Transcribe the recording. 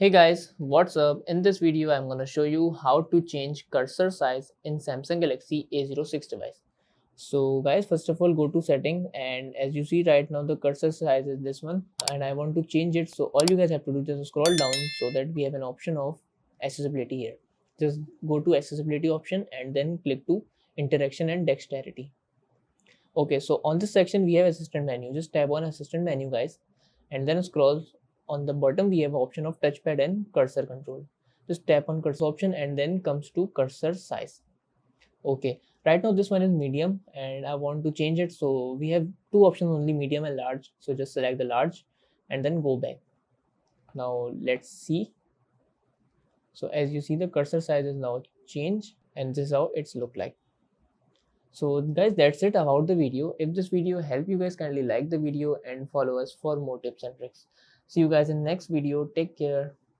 Hey guys, what's up? In this video, I'm gonna show you how to change cursor size in Samsung Galaxy A06 device. So guys, first of all, go to setting, and as you see right now, the cursor size is this one and I want to change it. So all you guys have to do is just scroll down so that we have an option of accessibility here. Just go to accessibility option and then click to interaction and dexterity. Okay, so on this section we have assistant menu. Just tap on assistant menu guys, and then scroll. On the bottom we have option of touchpad and cursor control. Just tap on cursor option and then comes to cursor size. Okay, right now this one is medium and I want to change it, so we have two options only, medium and large. So just select the large and then go back. Now let's see. So as you see, the cursor size is now changed and this is how it's look like. So guys, that's it about the video. If this video helped you guys, kindly like the video and follow us for more tips and tricks. See you guys in next video. Take care.